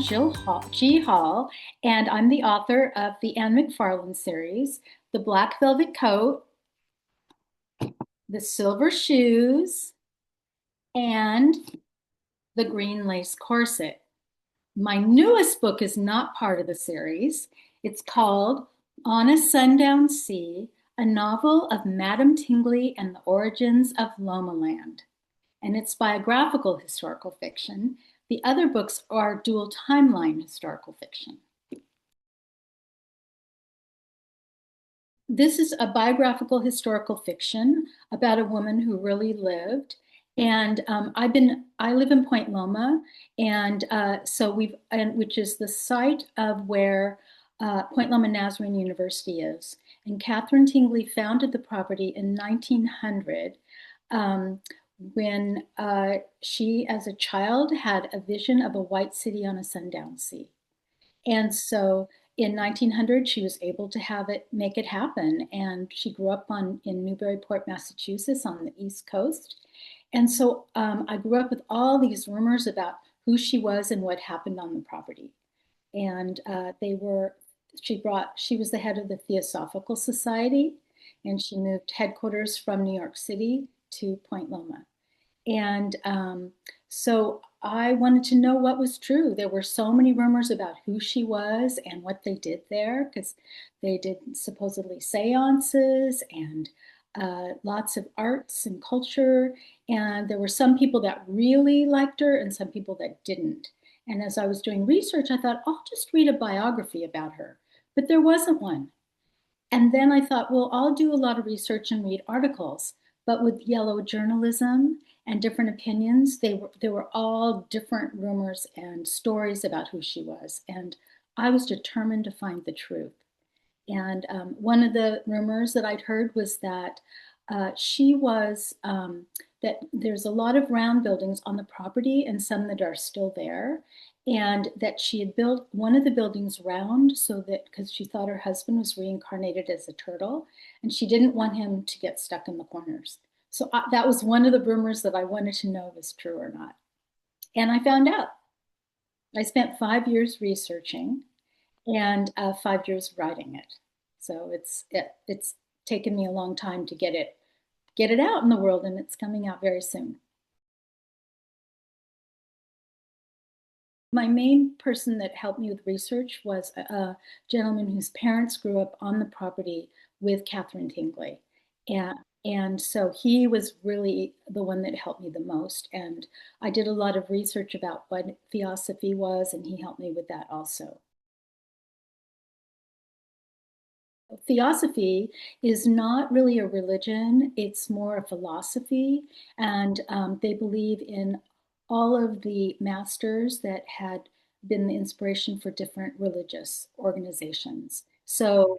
G. Hall, and I'm the author of the Anne McFarlane series, The Black Velvet Coat, The Silver Shoes, and The Green Lace Corset. My newest book is not part of the series. It's called On a Sundown Sea, a novel of Madame Tingley and the origins of Lomaland. And it's biographical historical fiction. The other books are dual timeline historical fiction. This is a biographical historical fiction about a woman who really lived. And I live in Point Loma, and which is the site of where Point Loma Nazarene University is. And Catherine Tingley founded the property in 1900 um, when she, as a child, had a vision of a white city on a sundown sea. And so in 1900, she was able to make it happen. And she grew up in Newburyport, Massachusetts on the East Coast. And so I grew up with all these rumors about who she was and what happened on the property. And she was the head of the Theosophical Society, and she moved headquarters from New York City to Point Loma. And so I wanted to know what was true. There were so many rumors about who she was and what they did there, because they did supposedly seances and lots of arts and culture. And there were some people that really liked her and some people that didn't. And as I was doing research, I thought, I'll just read a biography about her. But there wasn't one. And then I thought, well, I'll do a lot of research and read articles. But with yellow journalism and different opinions, there were all different rumors and stories about who she was. And I was determined to find the truth. And one of the rumors that I'd heard was that that there's a lot of round buildings on the property and some that are still there. And that she had built one of the buildings round so that because she thought her husband was reincarnated as a turtle and she didn't want him to get stuck in the corners. So that was one of the rumors that I wanted to know was true or not. And I found out. I spent 5 years researching and 5 years writing it. So it's taken me a long time to get it out in the world, and it's coming out very soon. My main person that helped me with research was a gentleman whose parents grew up on the property with Catherine Tingley. And so he was really the one that helped me the most. And I did a lot of research about what theosophy was, and he helped me with that also. Theosophy is not really a religion, it's more a philosophy, and they believe in all of the masters that had been the inspiration for different religious organizations. So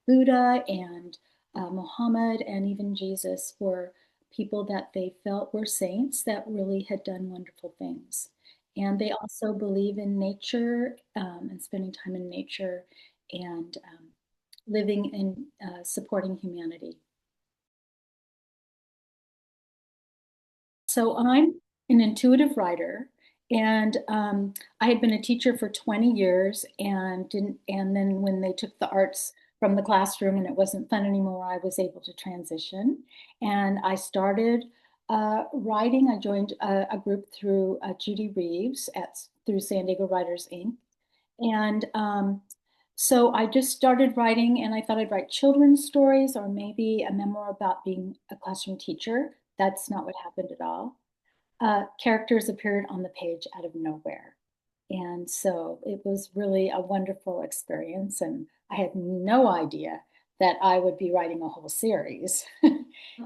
Buddha and Muhammad and even Jesus were people that they felt were saints that really had done wonderful things. And they also believe in nature and spending time in nature and living and supporting humanity. So I'm an intuitive writer, and I had been a teacher for 20 years, and didn't. And then when they took the arts from the classroom and it wasn't fun anymore, I was able to transition, and I started writing. I joined a group through Judy Reeves through San Diego Writers Inc. And so I just started writing, and I thought I'd write children's stories or maybe a memoir about being a classroom teacher. That's not what happened at all. Characters appeared on the page out of nowhere. And so it was really a wonderful experience. And I had no idea that I would be writing a whole series.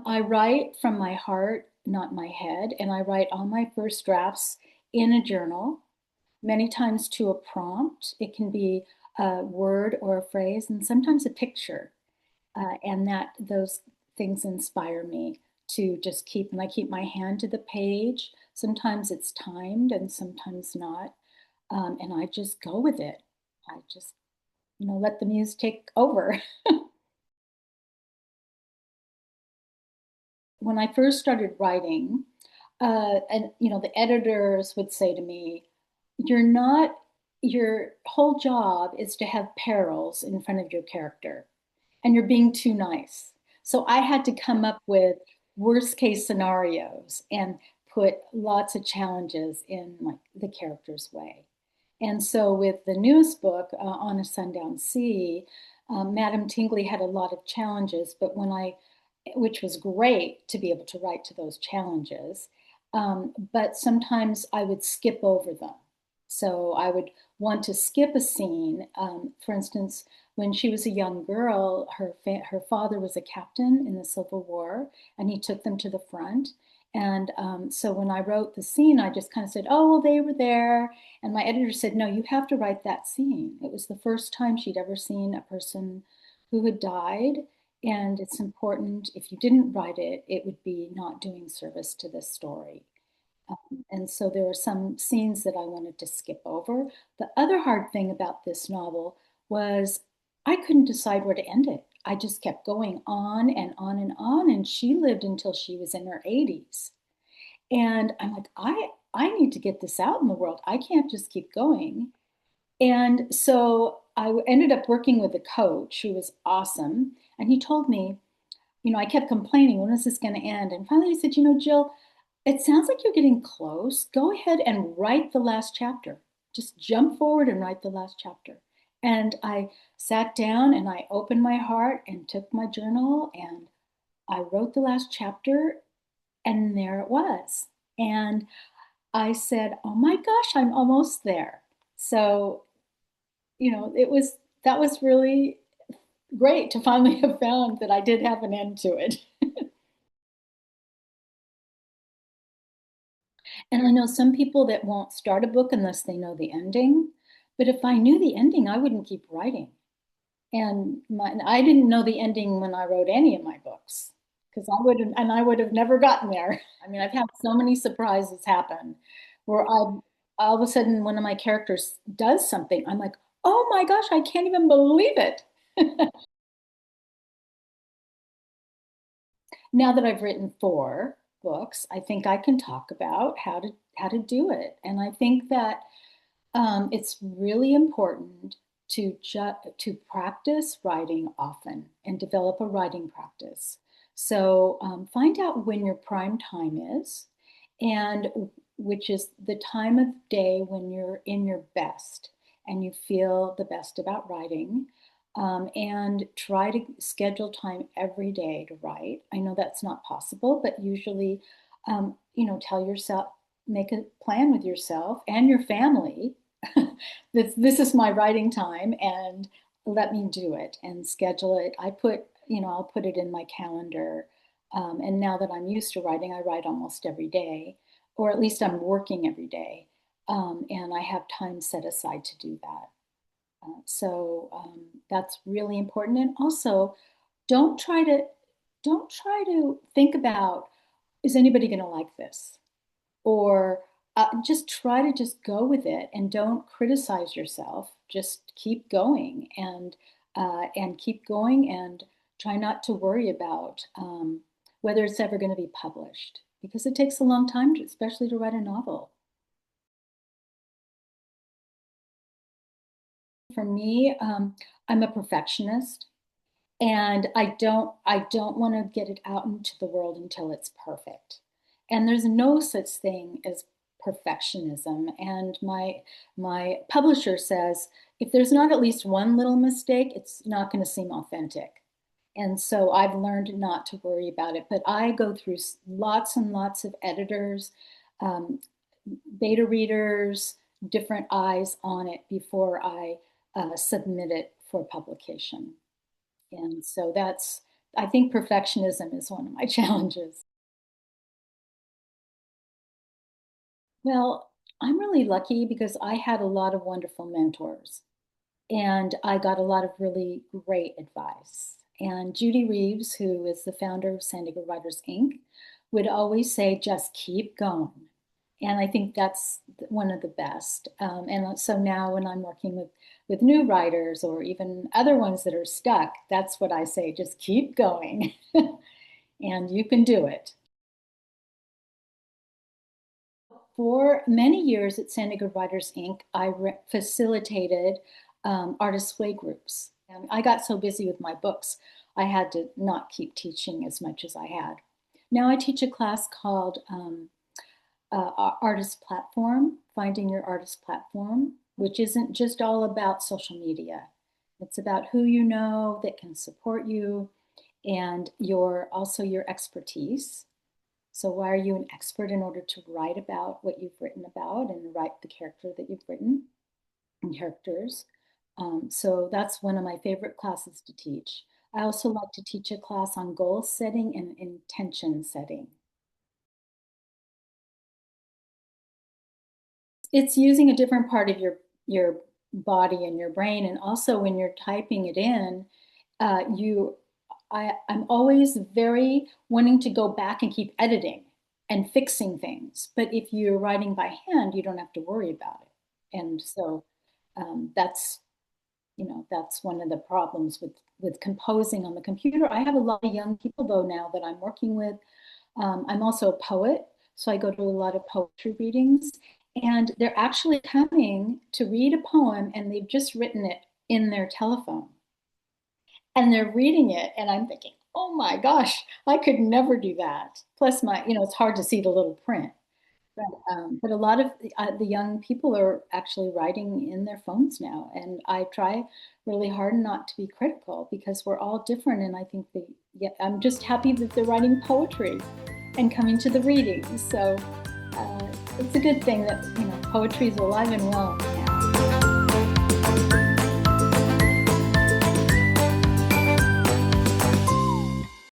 I write from my heart, not my head, and I write all my first drafts in a journal, many times to a prompt. It can be a word or a phrase, and sometimes a picture. And that those things inspire me to just keep, and I keep my hand to the page. Sometimes it's timed and sometimes not. And I just go with it. I just, let the muse take over. When I first started writing, and the editors would say to me, "You're not your whole job is to have perils in front of your character, and you're being too nice. So I had to come up with worst case scenarios and put lots of challenges in like the character's way. And so with the newest book, On a Sundown Sea, Madame Tingley had a lot of challenges, but which was great to be able to write to those challenges. But sometimes I would skip over them. So I would want to skip a scene. For instance, when she was a young girl, her father was a captain in the Civil War, and he took them to the front. And so when I wrote the scene, I just kind of said, "Oh, well, they were there." And my editor said, "No, you have to write that scene." It was the first time she'd ever seen a person who had died. And it's important, if you didn't write it, it would be not doing service to this story. And so there were some scenes that I wanted to skip over. The other hard thing about this novel was I couldn't decide where to end it. I just kept going on and on and on. And she lived until she was in her 80s. And I'm like, I need to get this out in the world. I can't just keep going. And so I ended up working with a coach who was awesome. And he told me, I kept complaining, when is this going to end? And finally he said, Jill, it sounds like you're getting close. Go ahead and write the last chapter. Just jump forward and write the last chapter. And I sat down and I opened my heart and took my journal and I wrote the last chapter, and there it was. And I said, "Oh my gosh, I'm almost there." So, that was really great to finally have found that I did have an end to it. And I know some people that won't start a book unless they know the ending. But if I knew the ending, I wouldn't keep writing. And I didn't know the ending when I wrote any of my books because I would have never gotten there. I mean, I've had so many surprises happen where all of a sudden one of my characters does something. I'm like, oh my gosh, I can't even believe it. Now that I've written 4 books, I think I can talk about how to do it. And I think that it's really important to practice writing often and develop a writing practice. So find out when your prime time is, and which is the time of day when you're in your best and you feel the best about writing. And try to schedule time every day to write. I know that's not possible, but usually, tell yourself, make a plan with yourself and your family. This is my writing time, and let me do it and schedule it. I'll put it in my calendar. And now that I'm used to writing, I write almost every day, or at least I'm working every day. And I have time set aside to do that. So that's really important. And also, don't try to don't try to think about, is anybody going to like this, or just try to just go with it and don't criticize yourself. Just keep going and keep going and try not to worry about whether it's ever going to be published because it takes a long time, especially to write a novel. For me, I'm a perfectionist. And I don't want to get it out into the world until it's perfect. And there's no such thing as perfectionism. And my publisher says if there's not at least one little mistake, it's not going to seem authentic. And so I've learned not to worry about it. But I go through lots and lots of editors, um, beta readers, different eyes on it before I submit it for publication. And so I think perfectionism is one of my challenges. Well, I'm really lucky because I had a lot of wonderful mentors and I got a lot of really great advice. And Judy Reeves, who is the founder of San Diego Writers Inc., would always say, just keep going. And I think that's one of the best. And so now when I'm working with new writers or even other ones that are stuck, that's what I say, just keep going and you can do it. for many years at San Diego Writers Inc., I facilitated artist way groups. And I got so busy with my books, I had to not keep teaching as much as I had. Now I teach a class called Artist Platform, Finding Your Artist Platform, which isn't just all about social media. It's about who you know that can support you and also your expertise. So why are you an expert in order to write about what you've written about and write the character that you've written and characters? So that's one of my favorite classes to teach. I also like to teach a class on goal setting and intention setting. It's using a different part of your body and your brain, and also when you're typing it in, you I'm always very wanting to go back and keep editing and fixing things. But if you're writing by hand, you don't have to worry about it. And so that's, that's one of the problems with composing on the computer. I have a lot of young people though now that I'm working with. I'm also a poet, so I go to a lot of poetry readings, and they're actually coming to read a poem and they've just written it in their telephone and they're reading it and I'm thinking, oh my gosh, I could never do that. Plus it's hard to see the little print. But a lot of the young people are actually writing in their phones now. And I try really hard not to be critical because we're all different. And I think I'm just happy that they're writing poetry and coming to the readings. So it's a good thing that, poetry is alive and well.